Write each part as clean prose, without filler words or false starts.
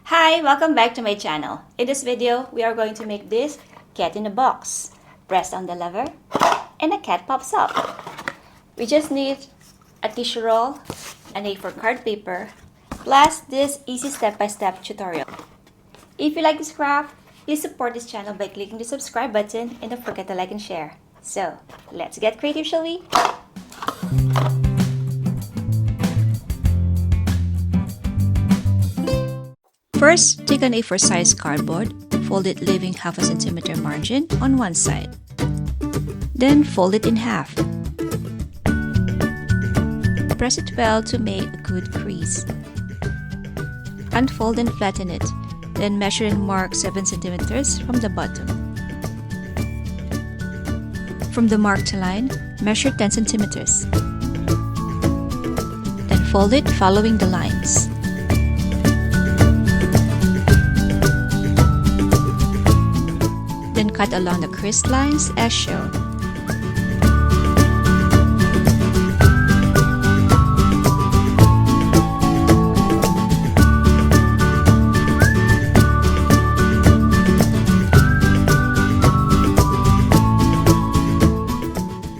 Hi, welcome back to my channel. In this video, we are going to make this cat in a box. Press on the lever and a cat pops up. We just need a tissue roll, an A4 card paper, plus this easy step-by-step tutorial. If you like this craft, please support this channel by clicking the subscribe button and don't forget to like and share. So, let's get creative, shall we? First, take an A4 size cardboard, fold it leaving half a centimeter margin on one side. Then fold it in half. Press it well to make a good crease. Unfold and flatten it, then measure and mark 7 centimeters from the bottom. From the marked line, measure 10 centimeters. Then fold it following the lines. Then cut along the creased lines as shown.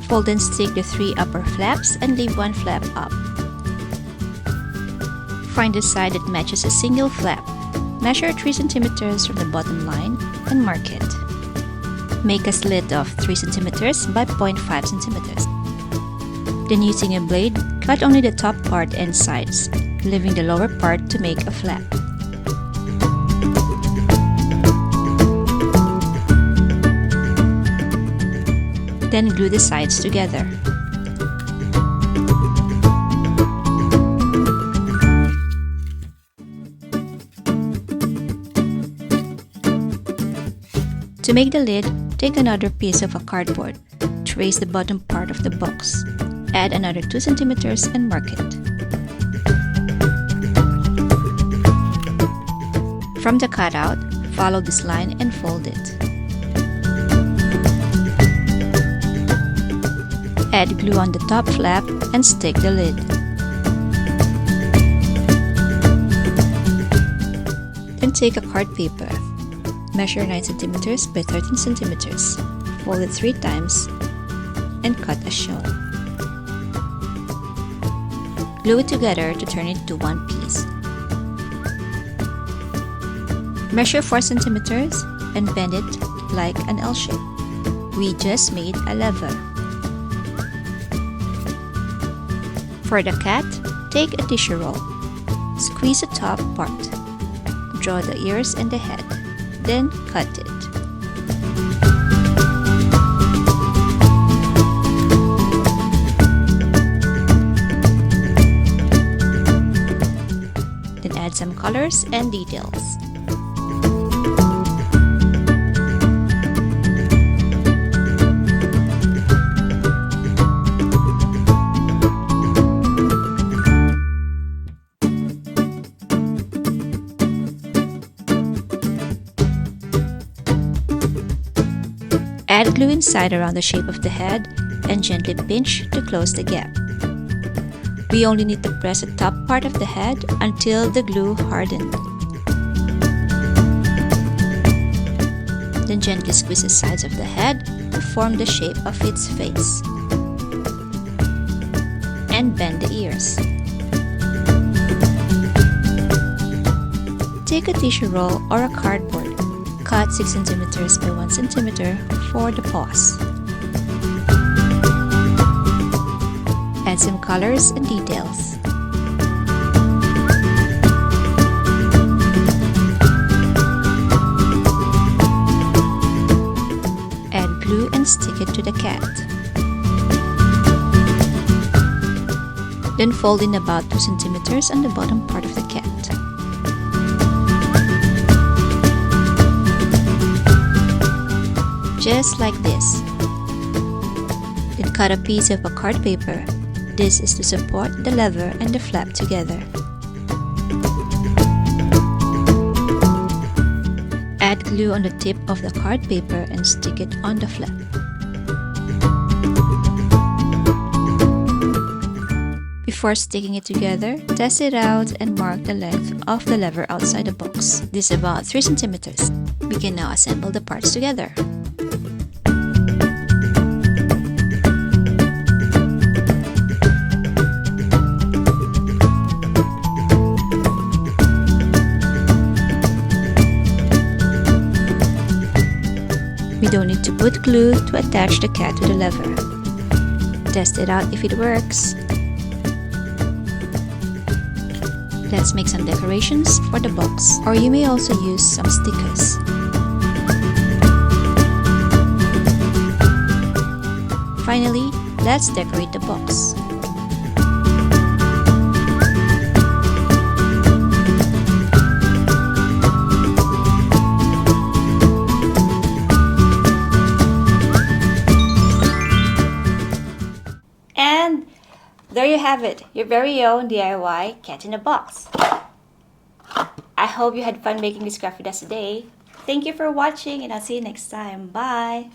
Fold and stick the 3 upper flaps and leave 1 flap up. Find the side that matches a single flap. Measure 3 centimeters from the bottom line and mark it. Make a slit of 3 centimeters by 0.5 centimeters. Then using a blade, cut only the top part and sides, leaving the lower part to make a flap. Then glue the sides together. To make the lid, take another piece of a cardboard, trace the bottom part of the box, add another 2 centimeters and mark it. From the cutout, follow this line and fold it. Add glue on the top flap and stick the lid. Then take a card paper. Measure 9 centimeters by 13 centimeters. Fold it 3 times and cut as shown. Glue it together to turn it to one piece. Measure 4 centimeters and bend it like an L shape. We just made a lever. For the cat, take a tissue roll. Squeeze the top part. Draw the ears and the head. Then cut it. Then add some colors and details. Add glue inside around the shape of the head and gently pinch to close the gap. We only need to press the top part of the head until the glue hardened. Then gently squeeze the sides of the head to form the shape of its face. And bend the ears. Take a tissue roll or a cardboard. Cut 6 centimeters by 1 centimeter for the paws. Add some colors and details. Add glue and stick it to the cat. Then fold in about 2 centimeters on the bottom part of the cat. Just like this. Then cut a piece of a card paper. This is to support the lever and the flap together. Add glue on the tip of the card paper and stick it on the flap. Before sticking it together, test it out and mark the length of the lever outside the box. This is about 3 centimeters. We can now assemble the parts together. We don't need to put glue to attach the cat to the lever. Test it out if it works. Let's make some decorations for the box, or you may also use some stickers. Finally, let's decorate the box. And there you have it, your very own DIY cat in a box. I hope you had fun making this craft with us today. Thank you for watching and I'll see you next time. Bye!